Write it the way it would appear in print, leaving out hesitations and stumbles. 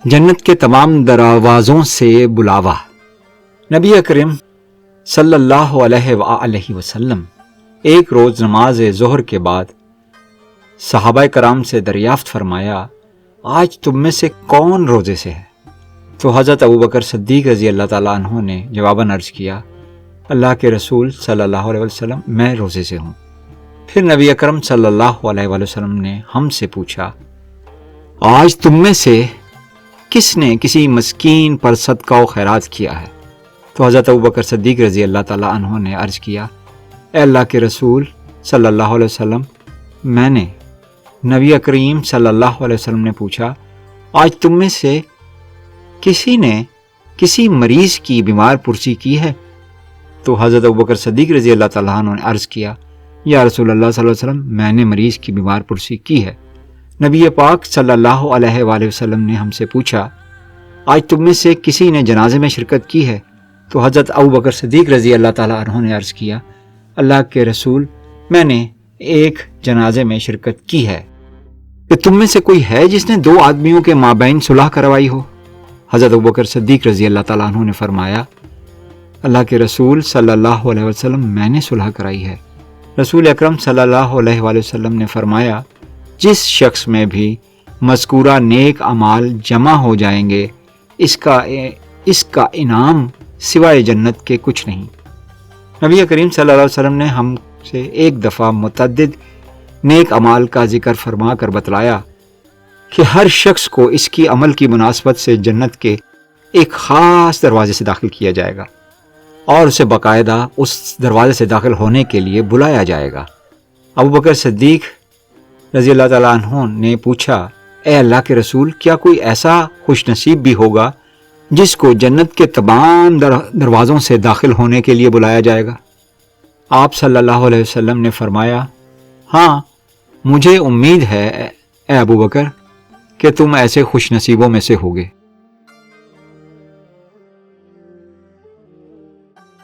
جنت کے تمام دروازوں سے بلاوا۔ نبی اکرم صلی اللہ علیہ وآلہ وسلم ایک روز نماز ظہر کے بعد صحابہ کرام سے دریافت فرمایا، آج تم میں سے کون روزے سے ہے؟ تو حضرت ابوبکر صدیق رضی اللہ تعالیٰ عنہ نے جواباً عرض کیا، اللہ کے رسول صلی اللہ علیہ وسلم میں روزے سے ہوں۔ پھر نبی اکرم صلی اللہ علیہ وسلم نے ہم سے پوچھا، آج تم میں سے کس نے کسی مسکین پر صدقہ و خیرات کیا ہے؟ تو حضرت ابوبکر صدیق رضی اللہ تعالیٰ عنہ نے عرض کیا، اے اللہ کے رسول صلی اللہ علیہ وسلم میں نے۔ نبی کریم صلی اللہ علیہ وسلم نے پوچھا، آج تم میں سے کسی نے کسی مریض کی بیمار پرسی کی ہے؟ تو حضرت ابوبکر صدیق رضی اللہ تعالیٰ عنہ نے عرض کیا، یا رسول اللہ صلی اللہ علیہ وسلم میں نے مریض کی بیمار پرسی کی ہے۔ نبی پاک صلی اللہ علیہ وآلہ وسلم نے ہم سے پوچھا، آج تم میں سے کسی نے جنازے میں شرکت کی ہے؟ تو حضرت ابوبکر صدیق رضی اللہ تعالیٰ عنہ نے عرض کیا، اللہ کے رسول میں نے ایک جنازے میں شرکت کی ہے۔ کہ تم میں سے کوئی ہے جس نے دو آدمیوں کے مابین صلح کروائی ہو؟ حضرت ابوبکر صدیق رضی اللہ تعالیٰ عنہ نے فرمایا، اللہ کے رسول صلی اللہ علیہ وسلم میں نے صلح کرائی ہے۔ رسول اکرم صلی اللہ علیہ وآلہ وسلم نے فرمایا، جس شخص میں بھی مذکورہ نیک اعمال جمع ہو جائیں گے اس کا انعام سوائے جنت کے کچھ نہیں۔ نبی کریم صلی اللہ علیہ وسلم نے ہم سے ایک دفعہ متعدد نیک اعمال کا ذکر فرما کر بتلایا کہ ہر شخص کو اس کی عمل کی مناسبت سے جنت کے ایک خاص دروازے سے داخل کیا جائے گا اور اسے باقاعدہ اس دروازے سے داخل ہونے کے لیے بلایا جائے گا۔ ابوبکر صدیق رضی اللہ تعالیٰ عنہ نے پوچھا، اے اللہ کے رسول کیا کوئی ایسا خوش نصیب بھی ہوگا جس کو جنت کے تمام دروازوں سے داخل ہونے کے لیے بلایا جائے گا؟ آپ صلی اللہ علیہ وسلم نے فرمایا، ہاں مجھے امید ہے اے ابوبکر کہ تم ایسے خوش نصیبوں میں سے ہوگے۔